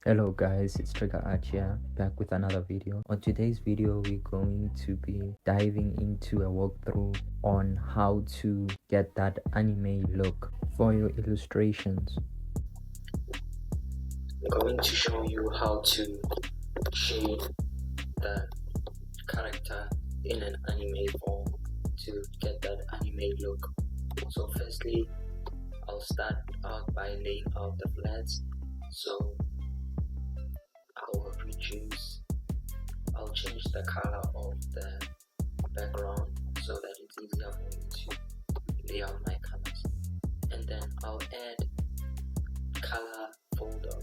Hello guys, it's Trigger Achia back with another video. On today's video, we're going to be diving into a walkthrough on how to get that anime look for your illustrations. I'm going to show you how to shade the character in an anime form to get that anime look. So firstly, I'll start out by laying out the flats. So I'll change the color of the background so that it's easier for me to lay out my colors. And then I'll add color folder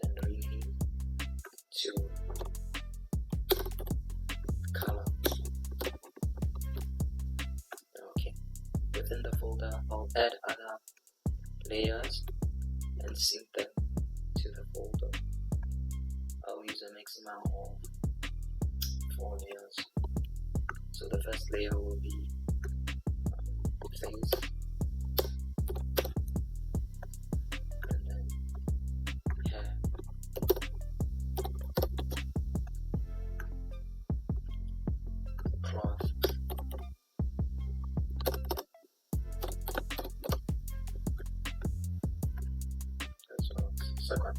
and rename to color. Okay, within the folder I'll add other layers and sync them to the folder. I'll use a maximum of 4 layers. So the first layer will be face, and then hair, cloth, as well as second.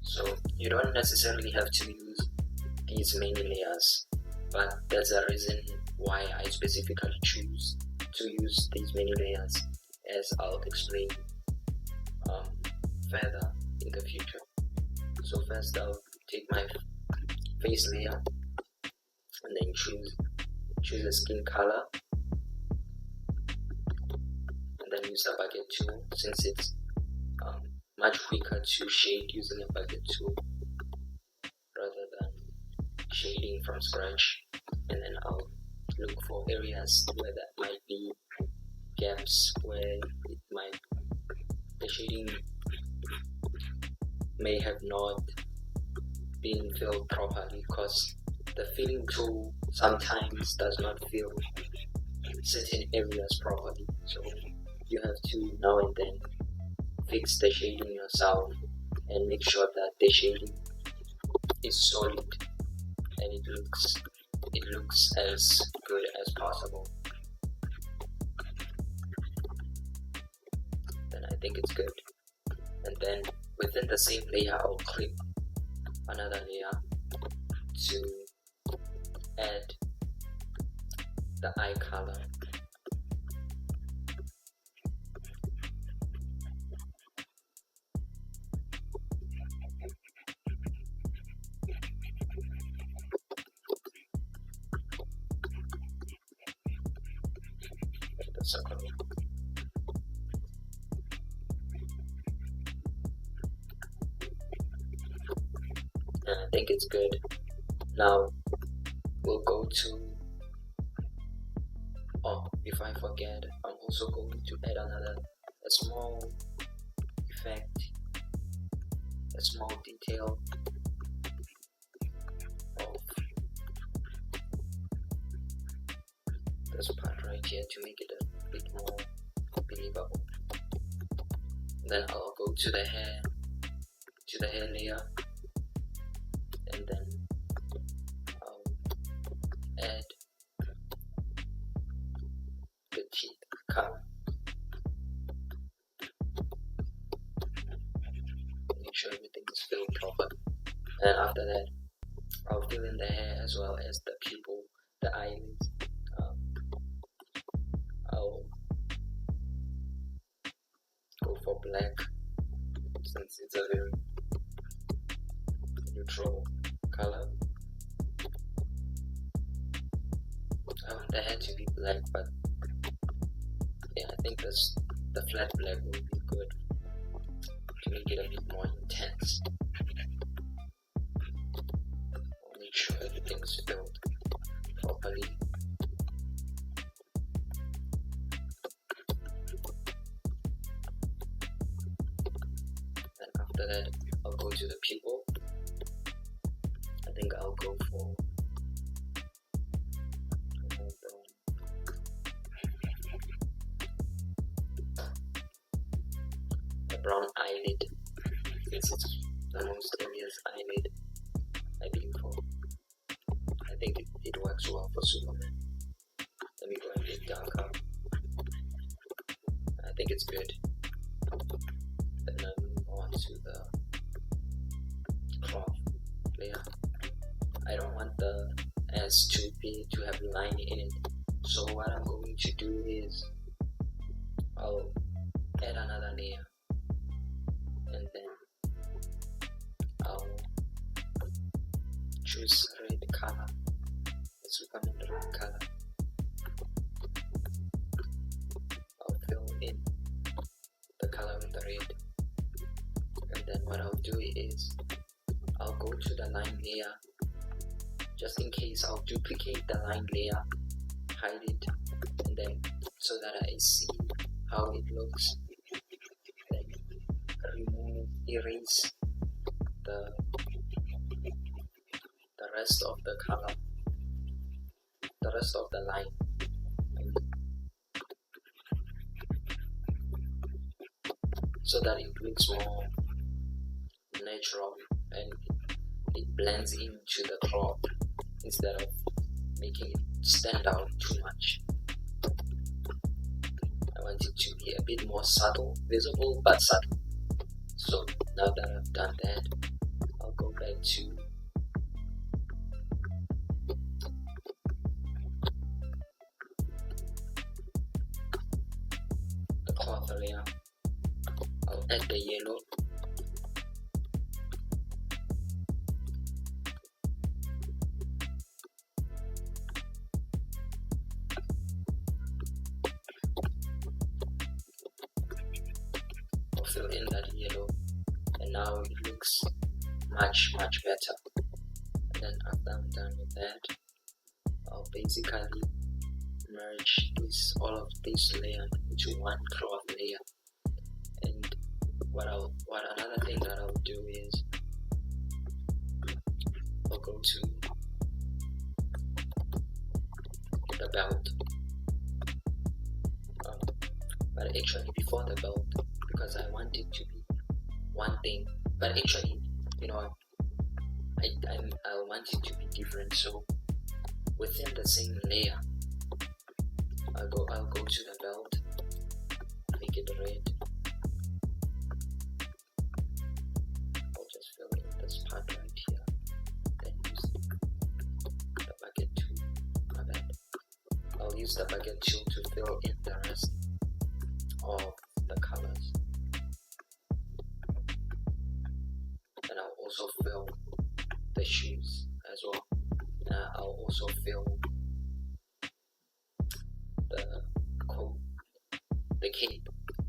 So you don't necessarily have to use these many layers, but there's a reason why I specifically choose to use these many layers, as I'll explain further in the future. So first I'll take my face layer and then choose a skin color, and then use the bucket tool, since it's much quicker to shade using a bucket tool rather than shading from scratch. And then I'll look for areas where that might be gaps, where the shading may have not been filled properly, because the filling tool sometimes does not fill certain areas properly. So you have to now and then fix the shading yourself and make sure that the shading is solid and it looks as good as possible. Then I think it's good. And then within the same layer, I'll click another layer to add the eye color. The second one. And I think it's good. Now we'll go to, if I forget, I'm also going to add a small effect, a small detail of this part right here to make it a bit more believable. Then I'll go to the hair layer, and then I'll add the teeth color. Make sure everything is filled properly. And after that, I'll fill in the hair as well as the pupil, the eyelids. I'll go for black, since it's a very neutral color. I want the hair to be black, but yeah, I think the flat black will be good to make it a bit more intense. I'll make sure everything's filled properly. And after that, I'll go to the pupil. I think I'll go for eyelid, since it's the most areas eyelid, I believe for. I think it works well for Superman. Let me go and get darker. I think it's good. Then I move on to the cloth layer. I don't want the S2P to have line in it, so what I'm going to do is I'll add another layer, and then I'll choose red color, the Superman red color. I'll fill in the color with the red, and then what I'll do is I'll go to the line layer. Just in case, I'll duplicate the line layer, hide it, and then so that I see how it looks. Then erase the rest of the color, the rest of the line. So that it looks more natural and it blends into the cloth instead of making it stand out too much. I want it to be a bit more subtle, visible but subtle. So now that I've done that, I'll go back to the cloth layer. I'll add the yellow. I'll fill in that yellow, and now it looks much better. And then after I'm done with that, I'll basically merge all of this layer into one cloth layer. And another thing that I'll do is I'll go to the belt, but actually before the belt, because I want it to be one thing, but actually, you know, I want it to be different. So within the same layer, I'll go to the belt, make it red. I'll just fill in this part right here, then use the bucket tool. My bad. I'll use the bucket tool to fill in the rest of the colors, and I'll also fill the shoes as well. I'll also fill the coat, the cape.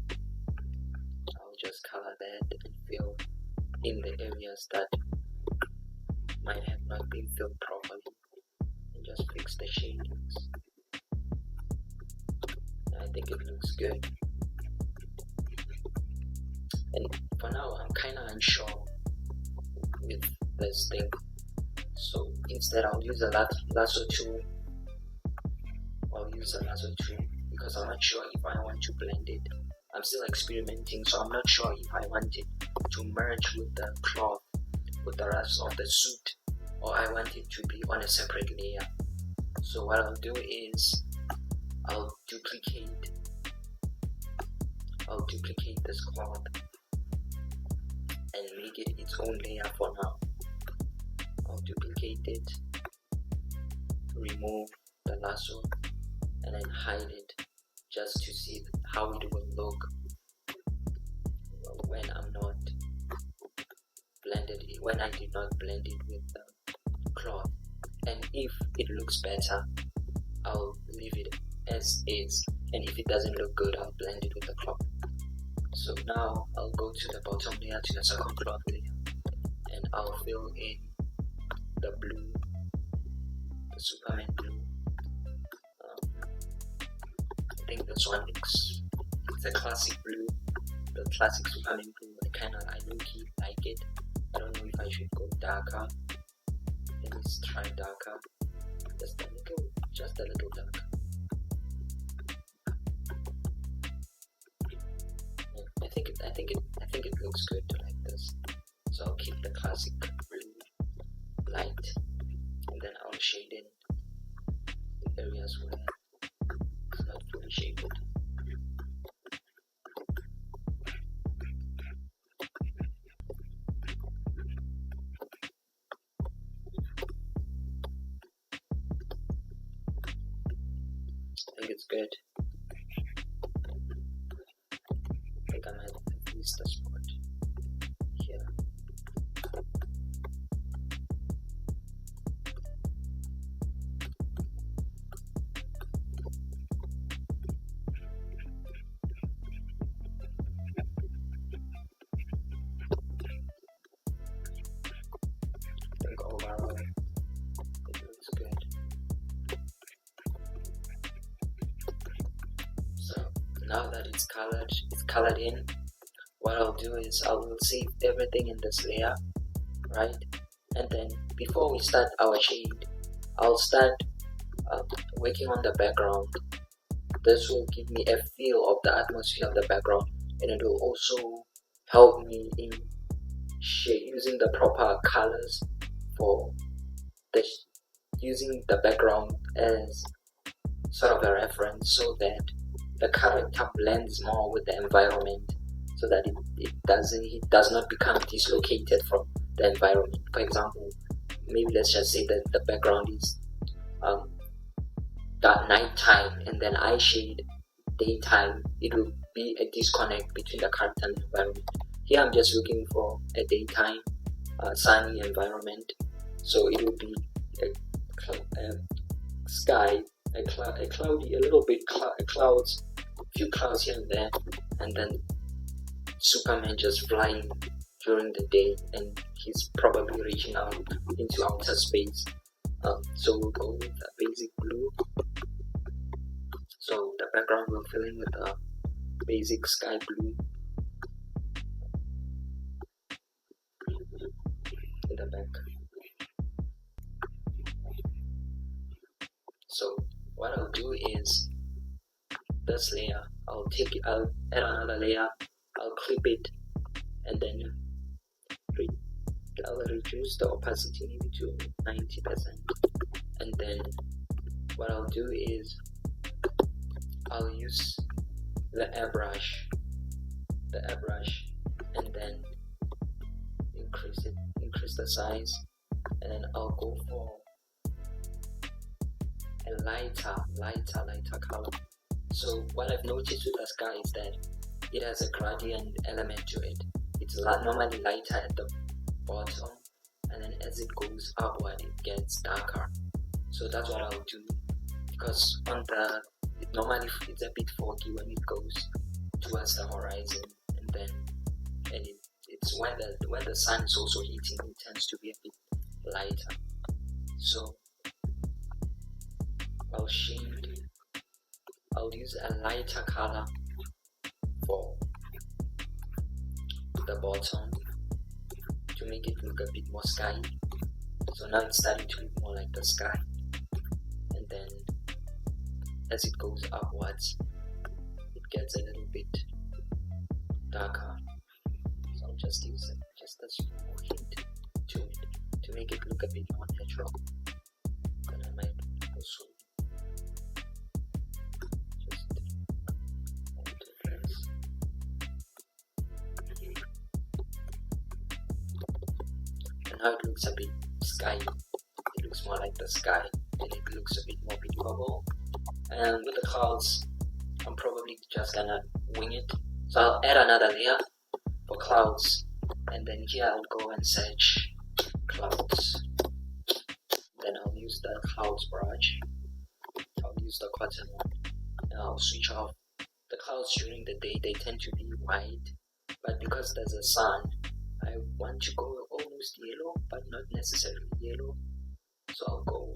I'll just color that and fill in the areas that might have not been filled properly, and just fix the shadings. I think it looks good. And for now, I'm kind of unsure with this thing, so instead I'll use the lasso tool. Because I'm not sure if I want to blend it. I'm still experimenting, so I'm not sure if I want it to merge with the cloth, with the rest of the suit, or I want it to be on a separate layer. So what I'll do is I'll duplicate this cloth and make it its own layer for now. I'll duplicate it, remove the lasso, and then hide it just to see how it will look when I did not blend it with the cloth. And if it looks better, I'll leave it as is, and if it doesn't look good, I'll blend it with the cloth. So now I'll go to the bottom layer, to the second cloth layer, and I'll fill in the blue, the Superman blue. I think this one looks, it's a classic blue, the classic Superman blue. I low-key like it. I don't know if I should go darker. Let me try darker, just a little darker. I think it looks good like this. So I'll keep the classic blue light, and then I'll shade in the areas where it's not fully shaded. I think it's good. I think I might have missed the spot here. I think overall it looks good. So now that it's colored in, what I'll do is I will save everything in this layer, right? And then before we start our shade, I'll start working on the background. This will give me a feel of the atmosphere of the background, and it will also help me in using the proper colors for using the background as sort of a reference, so that the character blends more with the environment, so that it does not become dislocated from the environment. For example, maybe let's just say that the background is that nighttime, and then I shade daytime. It will be a disconnect between the character and the environment. Here I'm just looking for a daytime sunny environment, so it will be a sky, a cloudy, a little bit clouds, a few clouds here and there, and then Superman just flying during the day, and he's probably reaching out into outer space. So we'll go with a basic blue. So the background will fill in with a basic sky blue in the back. So what I'll do is this layer, I'll add another layer, I'll clip it, and then I'll reduce the opacity maybe to 90%, and then what I'll do is I'll use the airbrush, and then increase the size, and then I'll go for a lighter color. So what I've noticed with the sky is that it has a gradient element to it. It's normally lighter at the bottom, and then as it goes upward it gets darker. So that's what I'll do, because normally it's a bit foggy when it goes towards the horizon, and it's when the sun is also hitting, it tends to be a bit lighter. So I'll use a lighter color for the bottom to make it look a bit more sky. So now it's starting to look more like the sky, and then as it goes upwards it gets a little bit darker. So I'll just use just a small hint to it to make it look a bit more natural. And I might also just add difference. And now it looks a bit sky. It looks more like the sky, and it looks a bit more believable. And with the clouds, I'm probably just gonna wing it. So I'll add another layer for clouds, and then here I'll go and search clouds. Then I'll use the clouds brush. I'll use the cotton one, and I'll switch off the clouds during the day. They tend to be white, but because there's a sun, I want to go almost yellow, but not necessarily yellow. So I'll go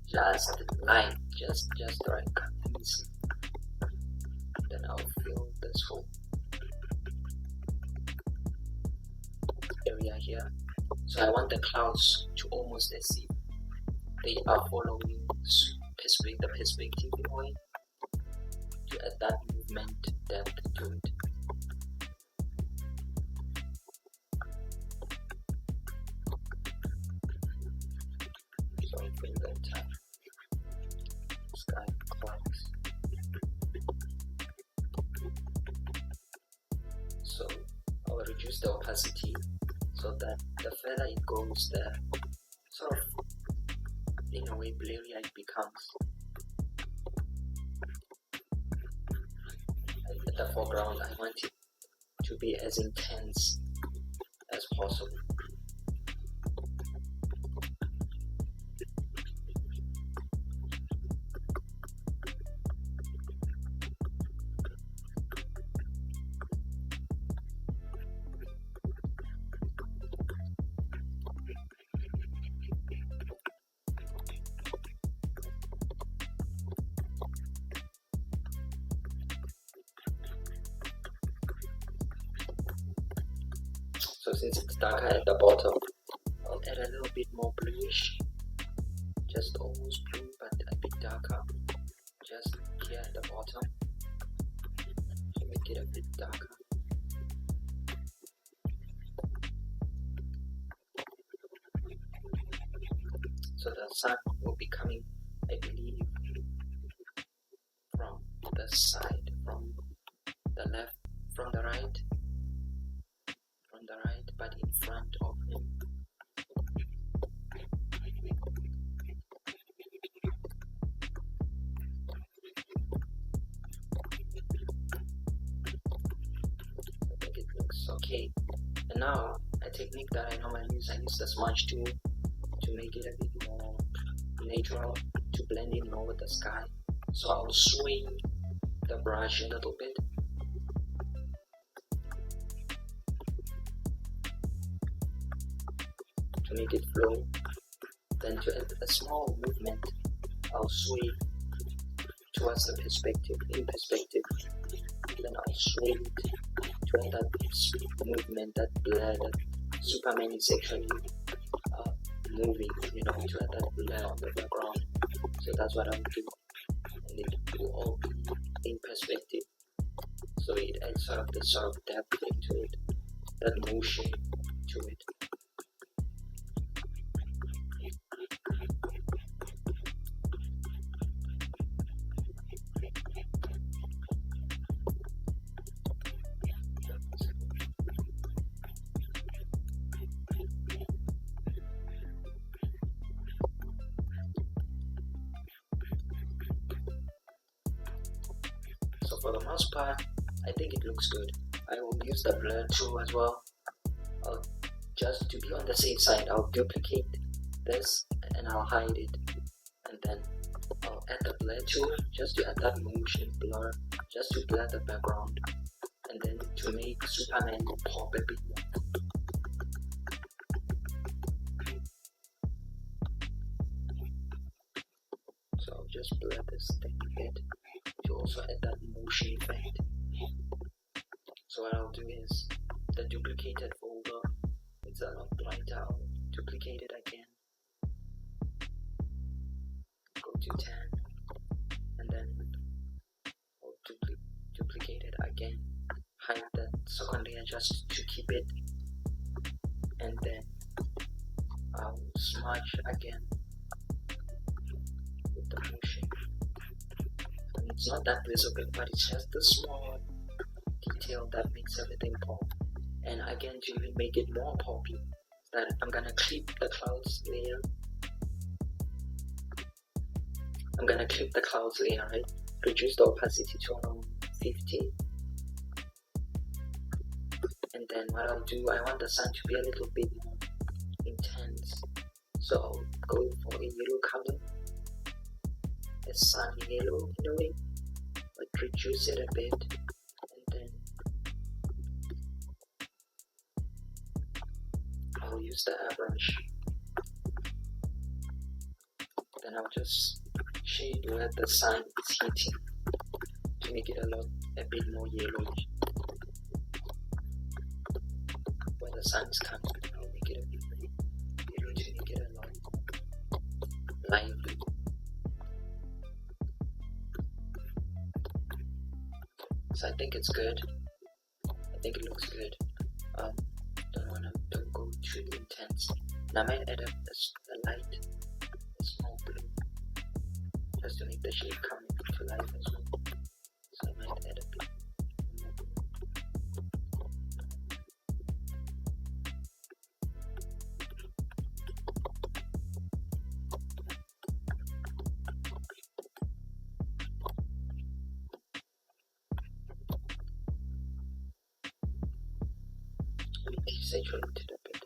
just light, just right. Let me see. Then I'll fill this whole area here. So I want the clouds to almost as if they are following the perspective in a way, to add that movement depth to it. fill the entire sky clouds. So I will reduce the opacity so that the further it goes, the sort of in a way blurrier it becomes. At the foreground, I want it to be as intense as possible. So since it's darker at the bottom, I'll add a little bit more bluish, just almost blue but a bit darker, just here at the bottom, to make it a bit darker. So the sun will be coming, I believe, from the side, from the left, from the right, but in front of him. I think it looks okay. And now a technique that I normally use, I use the smudge tool to make it a bit more natural, to blend in more with the sky. So I'll swing the brush a little bit. To make it flow, then to add a small movement, I'll sway towards the perspective, in perspective, then I'll sway it to add that movement, that blur, that Superman is actually moving, to add that blur on the background. So that's what I'll do, and it will all be in perspective, so it adds sort of depth into it, that motion to it. So for the most part, I think it looks good. I will use the blur tool as well. Just to be on the safe side, I'll duplicate this and I'll hide it, and then I'll add the blur tool just to add that motion blur, just to blur the background, and then to make Superman pop a bit more. So I'll just blur this thing a bit to also add that motion effect. So what I'll do is the duplicated folder, it's a lot brighter, I'll duplicate it again, go to 10, and then I'll duplicate it again, hide the second layer just to keep it, and then I'll smudge again with the motion. And it's not that visible, but it's just the small detail that makes everything pop. And again, to even make it more poppy, that I'm gonna clip the clouds layer. Right? Reduce the opacity to around 50. And then what I'll do, I want the sun to be a little bit more intense. So I'll go for a yellow color, a sunny yellow in a way, but reduce it a bit. I'll use the airbrush, then I'll just shade where the sun is hitting to make it a bit more yellowish. Where the sun is coming, I'll make it a bit more yellow to make it a lot more lively. So I think it's good. I think it looks good. Don't go too intense. And I might add a light, a small the shape coming to life as well. So I might add a bit. Desaturated a bit.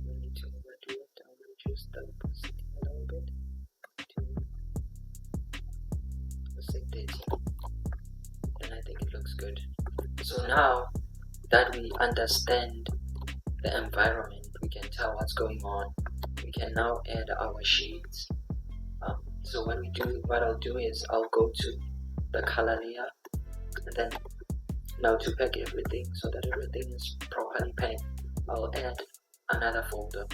We need to overdo it. I'll reduce the opacity a little bit to let's say 30. And I think it looks good. So now that we understand the environment, we can tell what's going on. We can now add our shades. So what I'll do is I'll go to the color layer, and then now to pack everything so that everything is properly packed, I'll add another folder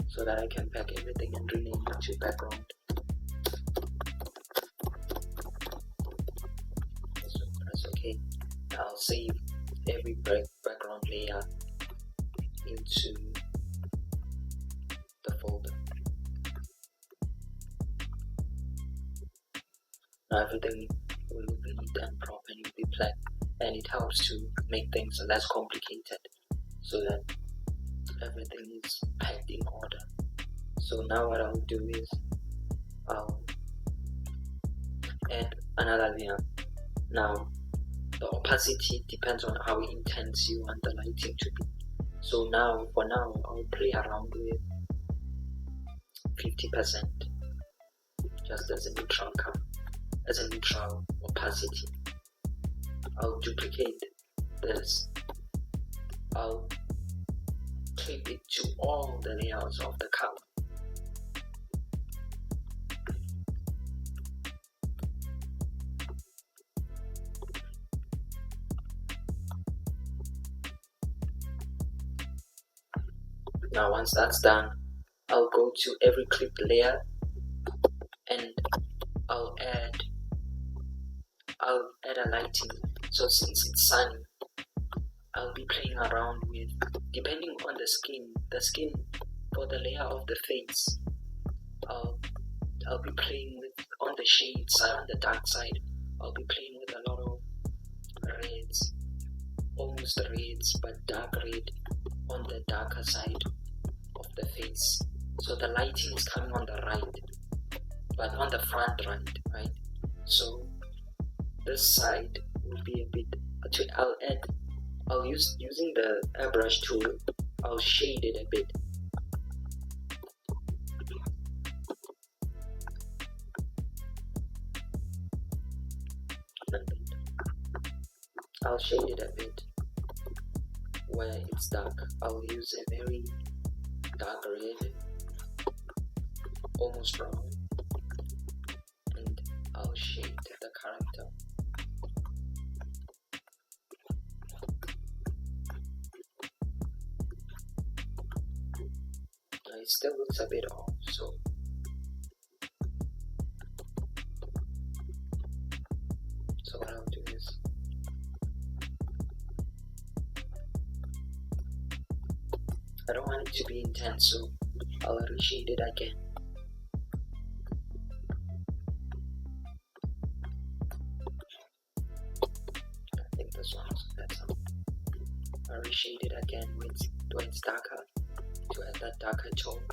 so that I can pack everything and rename it to background. So that's okay. Now I'll save every background layer into the folder. Now everything will be neat and proper and will be planned, and it helps to make things less complicated so that everything is packed in order. So now what I'll do is I'll add another layer. Now the opacity depends on how intense you want the lighting to be. So now for now I'll play around with 50% just as a neutral color, as a neutral opacity. I'll duplicate this. I'll clip it to all the layers of the color. Now once that's done, I'll go to every clipped layer and I'll add a lighting. So since it's sunny, I'll be playing around with, depending on the skin for the layer of the face, I'll be playing with, on the shade side, on the dark side, I'll be playing with a lot of reds, almost reds but dark red on the darker side of the face. So the lighting is coming on the right, but on the front right? So this side will be a bit, I'll using the airbrush tool, I'll shade it a bit. I'll shade it a bit where it's dark. I'll use a very dark red, almost brown, and I'll shade the character. It still looks a bit off, so what I'll do is I don't want it to be intense, so I'll reshade it again. I think this one is better. I'll reshade it again when it's darker to add that darker tone.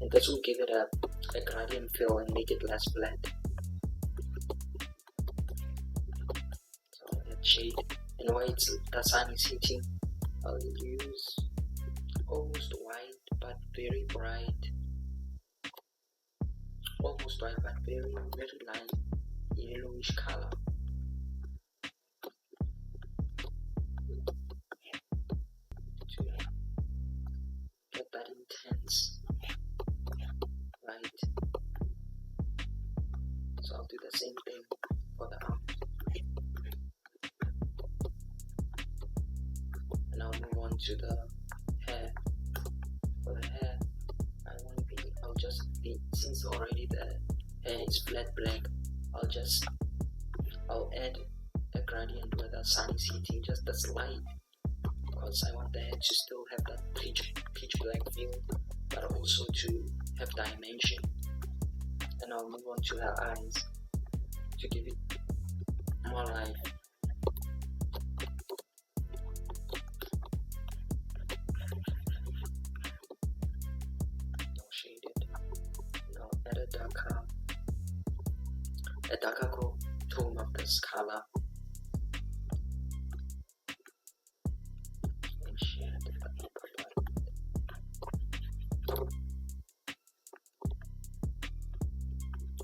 And this will give it a gradient feel and make it less flat. So that shade, and while the sun is hitting, I'll use almost white but very bright, almost white but very light yellowish color. To get that intense light. So I'll do the same thing for the arms. And I'll move on to the hair. For the hair, I'll just be, since already the hair is flat black, I'll just I'll add a gradient where the sun is hitting just a slight, because I want the head to still have that pitch black feel, but also to have dimension. And I'll move on to her eyes to give it more life. Now shaded. Now add a darker tone of this color. And shade the upper part.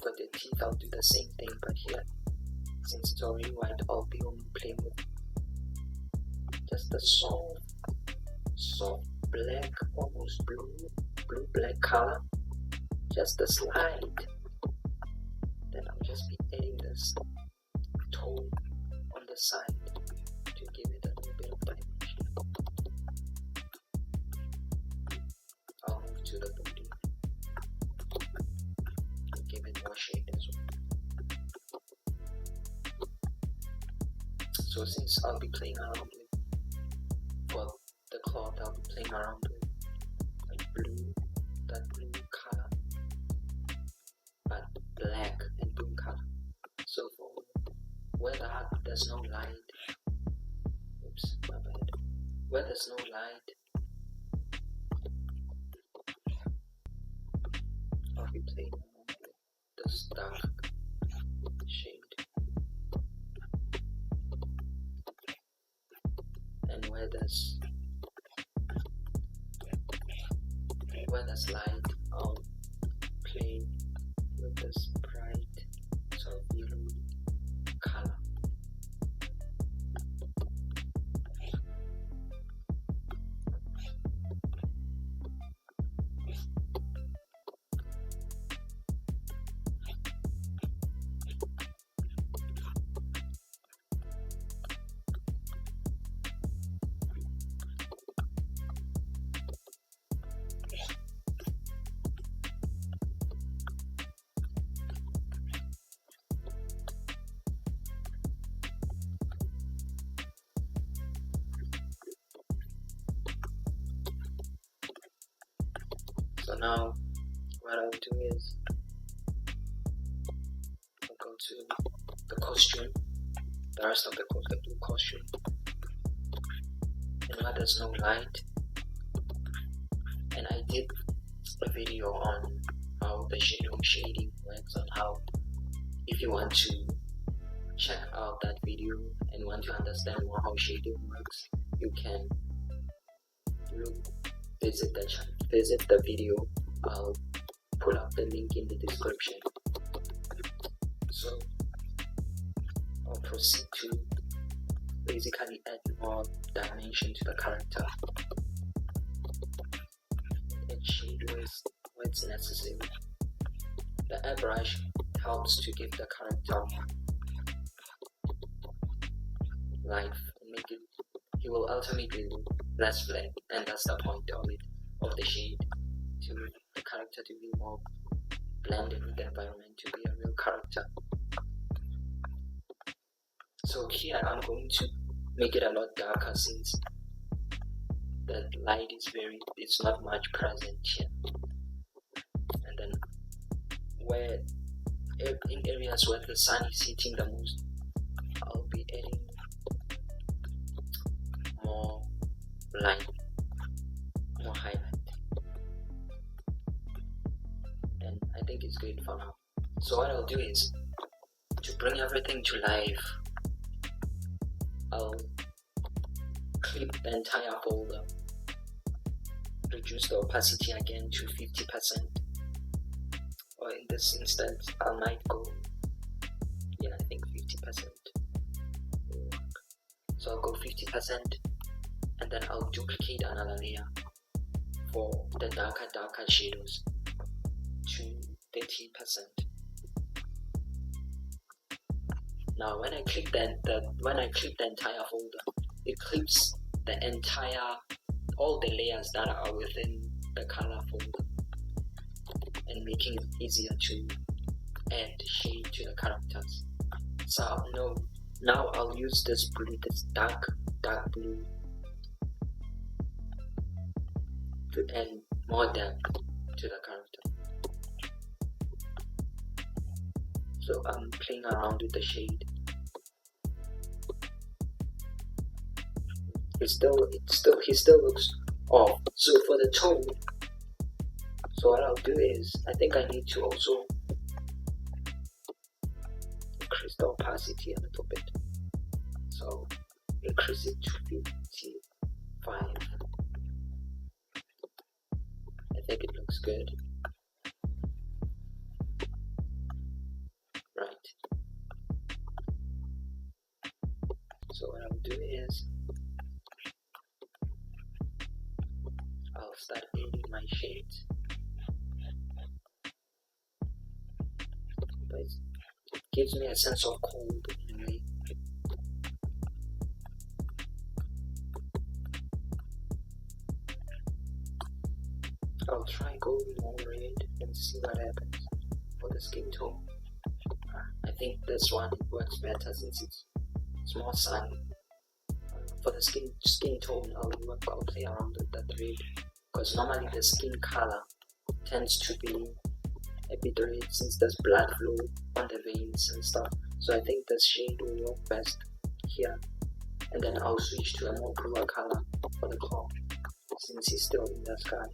For the teeth, I'll do the same thing, but here, since it's already white, I'll be only playing with just a soft black, almost blue black color, just a slide. Then I'll just be adding this tone on the side to give it a little bit of dimension. I'll move to the body and give it more shade as well. So since I'll be playing around with, well, the cloth, I'll be playing around with like that blue color, but black and blue color. So for where there's no light, oops, my bad. Where there's no light, I'll be playing around with this dark shade. And where there's light, I'll play with this bright sort of yellow color. So now what I'll do is I'll go to the costume, the rest of the blue costume, and where there's no light. And I did a video on how the shading works, on how, if you want to check out that video and want to understand more how shading works, you can visit the video. I'll put up the link in the description. So I'll proceed to basically add more dimension to the character. Add shade where it's necessary. The airbrush helps to give the character life and make it. He will ultimately look less flat, and that's the point of it, of the shade, to the character to be more blended with the environment, to be a real character. So here I'm going to make it a lot darker, since the light is it's not much present here. And then in areas where the sun is hitting the most, I'll be adding more light, more highlight. And I think it's good for now. So what I'll do is, to bring everything to life, I'll clip the entire folder, reduce the opacity again to 50%, or in this instance I might go, I think 50%. So I'll go 50%, and then I'll duplicate another layer for the darker shadows to 30%. Now when I click the entire folder, it clips all the layers that are within the color folder, and making it easier to add shade to the characters. So no, now I'll use this blue, this dark blue, to add more depth to the character. So I'm playing around with the shade. He still looks off. So for the tone, so what I'll do is, I think I need to also increase the opacity a little bit. So increase it to 55. I think it looks good. Right. So what I'll do is, I'll start adding my shades. But it gives me a sense of cold in a way. I'll try going more red and see what happens for the skin tone. I think this one works better since it's more sunny. For the skin tone, I'll play around with that red, because normally the skin color tends to be a bit red since there's blood flow on the veins and stuff. So I think this shade will work best here, and then I'll switch to a more bluer color for the claw since he's still in the sky.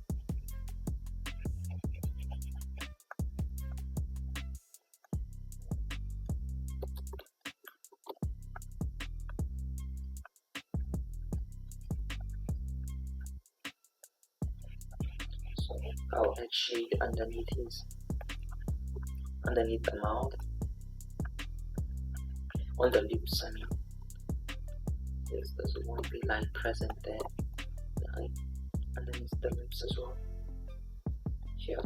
I'll add shade underneath the mouth, on the lips. I mean, yes, there's one big line present there, underneath the lips as well. Here.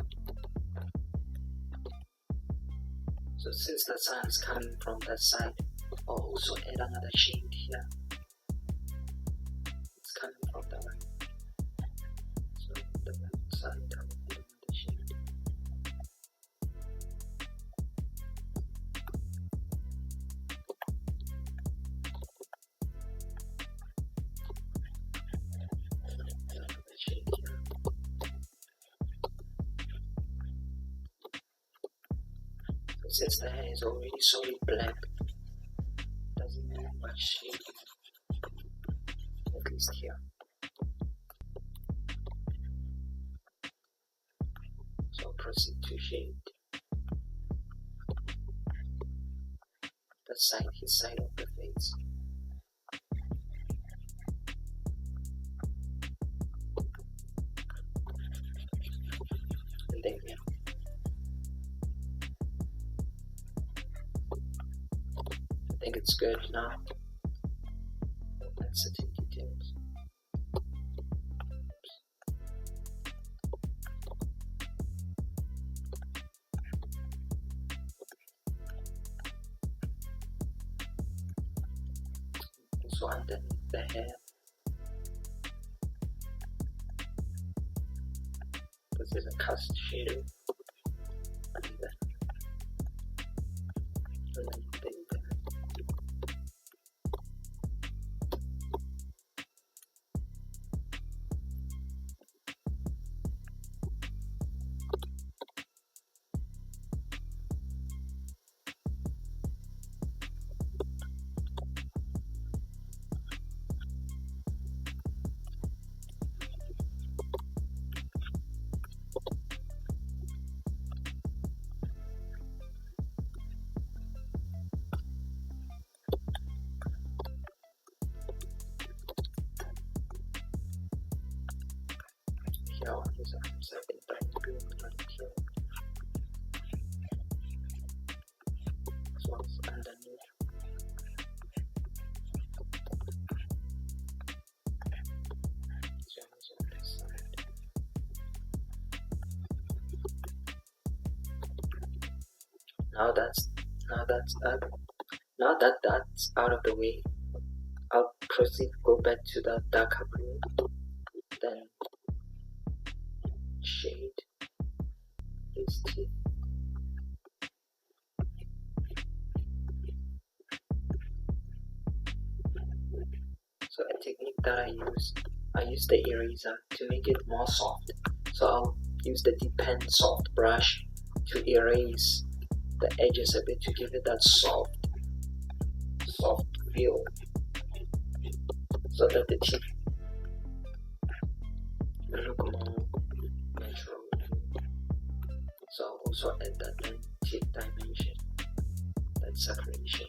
So since the sun is coming from that side, I'll also add another shade here. It's coming from the right. So the left side, I'll add another shade. Another shade here. So since the hair is already solid black, doesn't need much shade, at least here. So I'll proceed to shade the side, his side of the face. And then yeah. I think it's good now. Let's set in details. So underneath the hair, because there's a cast shadow underneath the here on his arms. I think that will be right here. This one's underneath. This one is on this side. Now that's out of the way, I'll proceed, go back to the darker blue, then shade his teeth. So a technique that I use the eraser to make it more soft. So I'll use the deep pen soft brush to erase the edges a bit to give it that soft feel, so that the tip will look more natural. So I'll also add that tip dimension, that separation.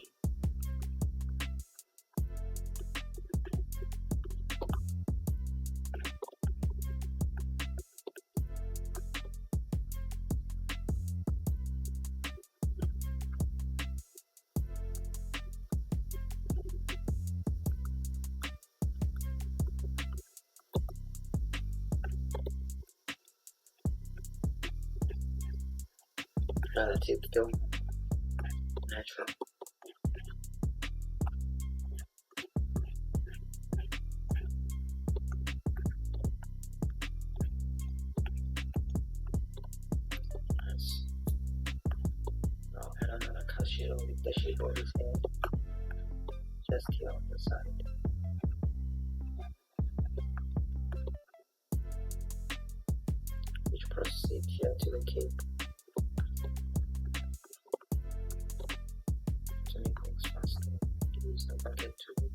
Relative feel natural. Nice. Now add another cut shadow with the shape of his head, just here on the side. Which proceed here to the cape. To make things faster, use the bucket tool.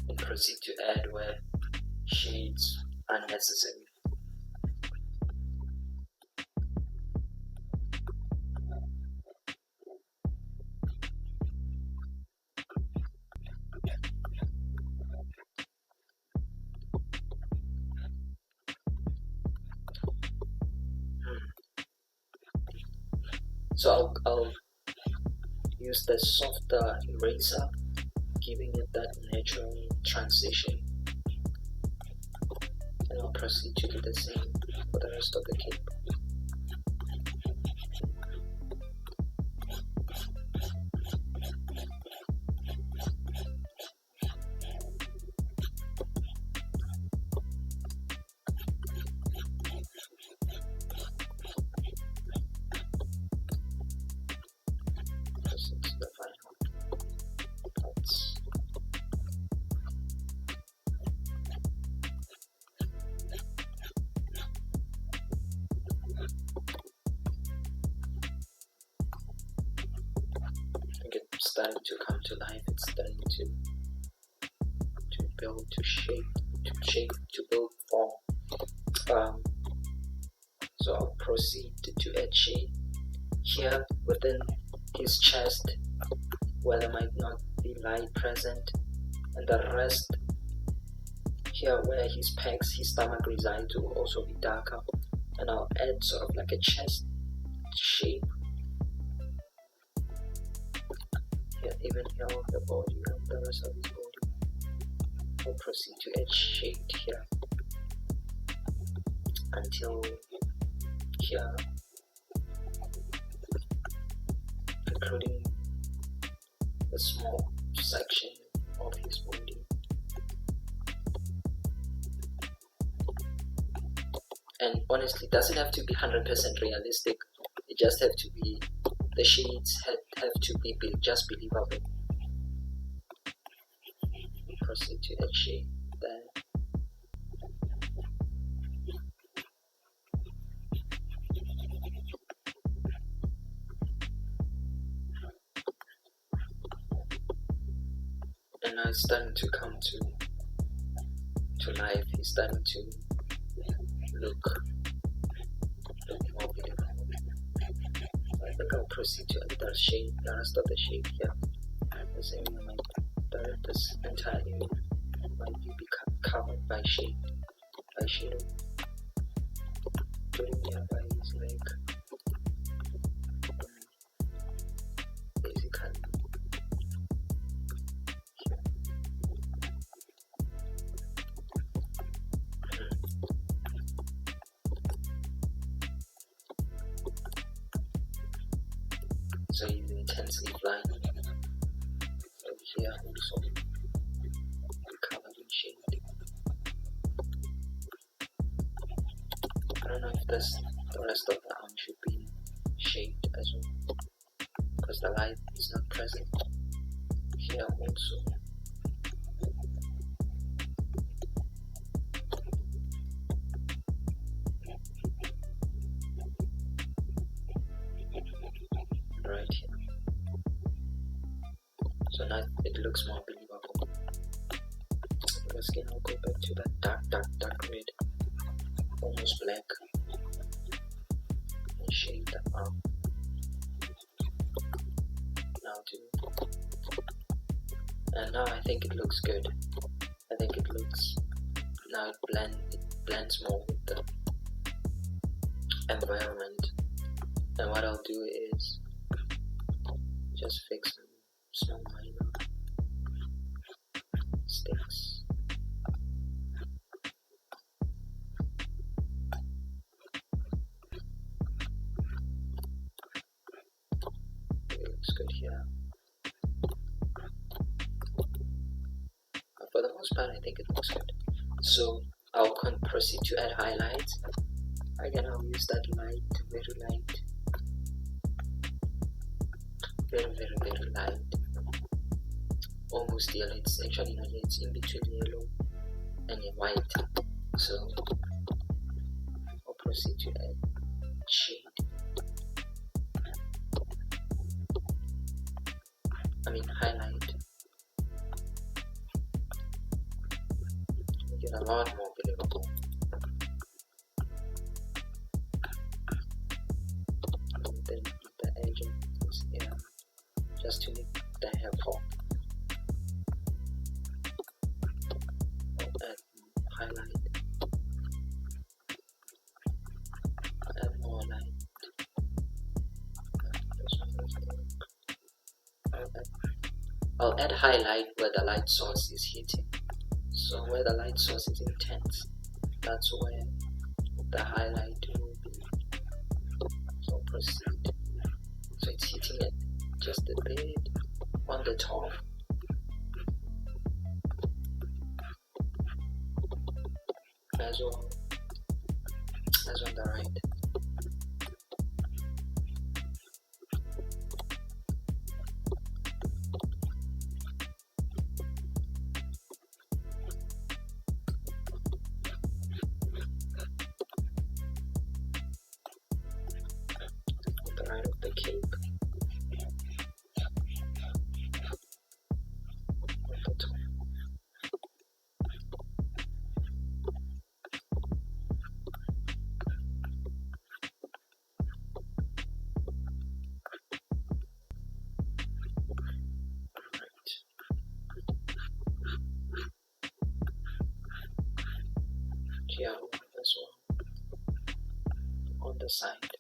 And proceed to add where shades are necessary. So I'll use the softer eraser, giving it that natural transition, and I'll proceed to do the same for the rest of the cape. Proceed to the final parts. It's starting to come to life. It's starting to build, to shape, to build form. So I'll proceed to add shade here within his chest, where there might not be light present, and the rest here where his pecs, his stomach reside will also be darker, and I'll add sort of like a chest shape. Even here of the body and the rest of his body. We'll proceed to add shade here until here, including the small section of his body. And honestly, it doesn't have to be 100% realistic. It just have to be, the shades have to be just believable. Proceed to add shade there. And now it's starting to come to life. It's starting to look more beautiful. I think I'll proceed to add the shade, the rest of the shade here. The same moment, this entire image might be covered by shade, by shadow, including nearby his leg. Basically, here. So he's intensely flying. So here also covered in shade. the rest of the arm should be shaded as well, because the light is not present here also. Right here. So now it looks more believable. Once again, I'll go back to that dark red, almost black, and shade the arm. And now I think it looks good. I think it looks, now it blends more with the environment. And what I'll do is just fix some minor sticks. It looks good here. For the most part, I think it looks good. So I'll proceed to add highlights. Again, I'll use that light, very light, very light, almost yellow. It's actually not, it's in between yellow and white. So I'll proceed to add shade. Highlight. Get a lot more believable. And then the edging is here, just to make the hair pop. I'll add highlight. I'll add more light. I'll add highlight where the light source is hitting. So where the light source is intense, that's where the highlight will be. So proceed. So it's hitting it just a bit on the top. As well as on the right. Of the cape on the top. Right. Here as well on the side.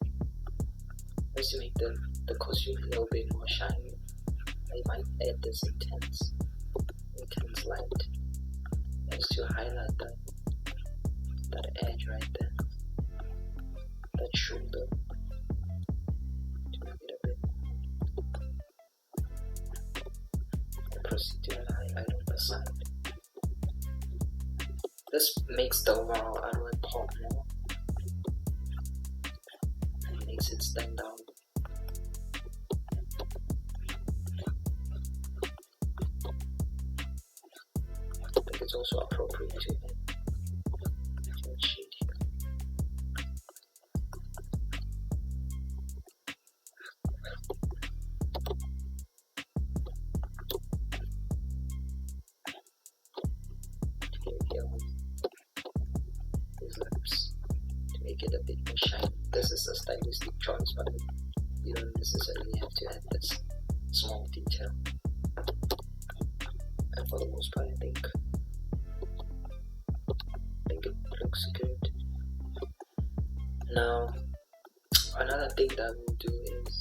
Just to make the costume a little bit more shiny, I might add this intense light just to highlight that edge right there, that shoulder, to make it a bit. I'll proceed to highlight on the side. This makes the overall artwork pop more. It makes it stand out. It's also appropriate to add shade here. Here these lips to make it a bit more shiny. This is a stylistic choice, but you don't necessarily have to add this small detail. And for the most part, I think it looks good. Now, another thing that we'll do is,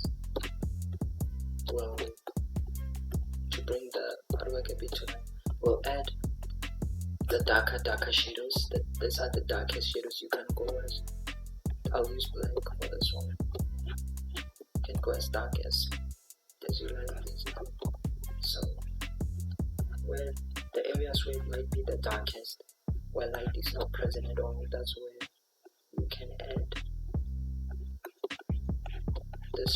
well, to bring the artwork a bit to life, we'll add the darker shadows. These are the darkest shadows you can go as. I'll use black for this one. You can go as dark as you like, basically. So, where the areas where it might be the darkest, where light is not present at all, that's where you can add this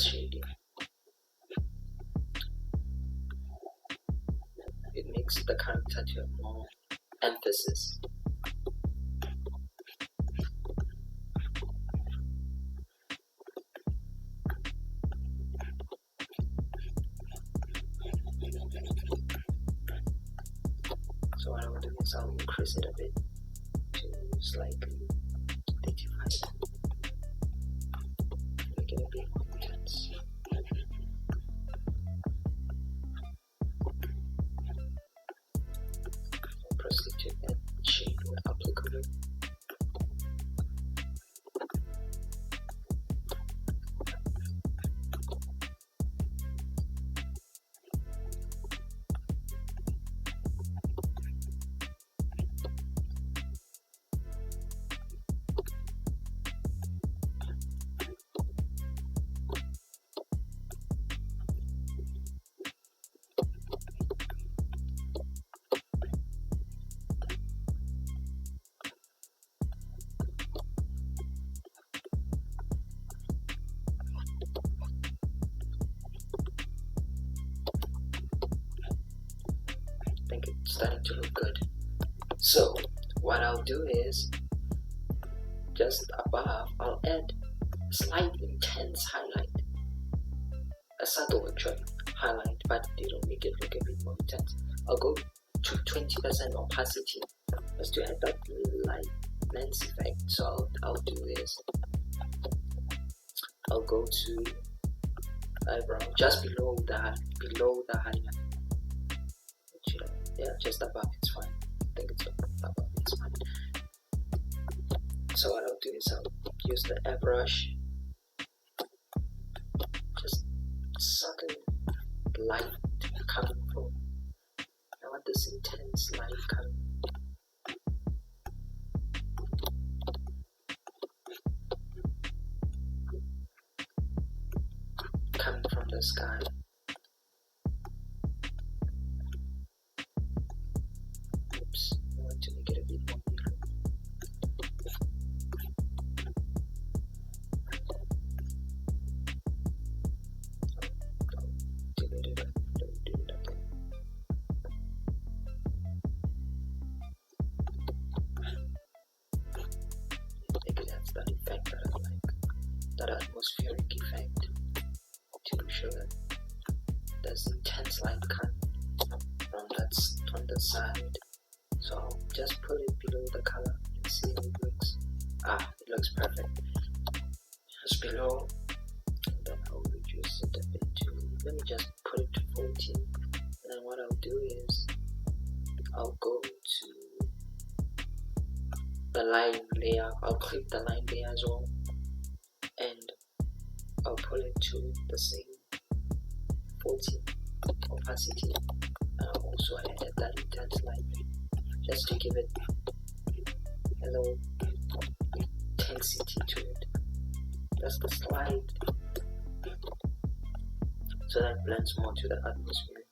shading. It makes the character to have more emphasis. So what I will do is I'll increase it a bit to slightly 35. Make it a bit more intense. Proceed to add shade where applicable. I think it's starting to look good. So what I'll do is just above I'll add a slight intense highlight, a subtle actually highlight, but it'll make it look a bit more intense. I'll go to 20% opacity just to add that light lens effect. So I'll do this. I'll go to eyebrow just below the highlight. Yeah, just above, it's fine. I think it's above, it's fine. So what I'll do is I'll use the airbrush, just subtle light coming from. I want this intense light coming from the sky. Oops, I want to make it a bit more beautiful. That effect that I like, that atmospheric effect, to show that there's intense light coming from that side. So I'll just put it below the color and see how it looks. It looks perfect. Just below, and then I'll reduce it a bit to, let me just put it to 14. And then what I'll do is I'll go to the line layer. I'll click the line layer as well, and I'll pull it to the same 14 opacity, and I'll also add that intense light just to give it a little intensity to it. That's the slide, so that blends more to the atmosphere.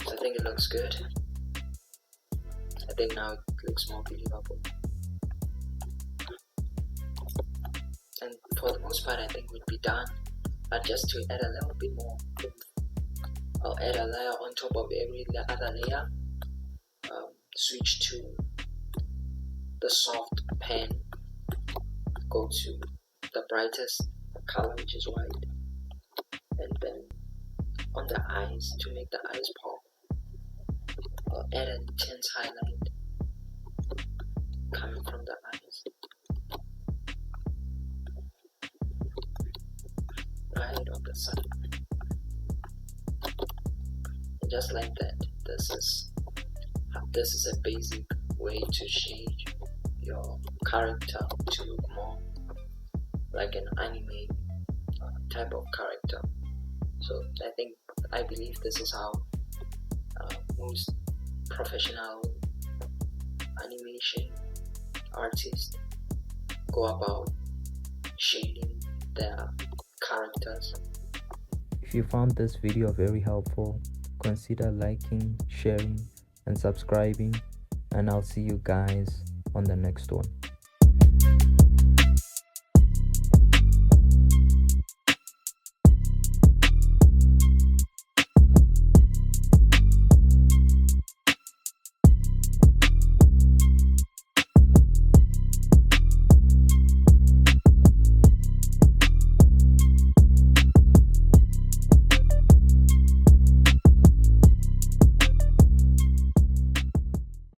I think it looks good. I think now it looks more believable. And for the most part, I think we'd be done. But just to add a little bit more, I'll add a layer on top of every other layer. Switch to the soft pen. Go to the brightest color, which is white. And then on the eyes, to make the eyes pop, I'll add an intense highlight coming from the eyes, right on the side. And just like that, this is a basic way to shade your character to look more like an anime type of character. So I believe this is how most professional animation artists go about shading their characters. If you found this video very helpful, consider liking, sharing, and subscribing, and I'll see you guys on the next one.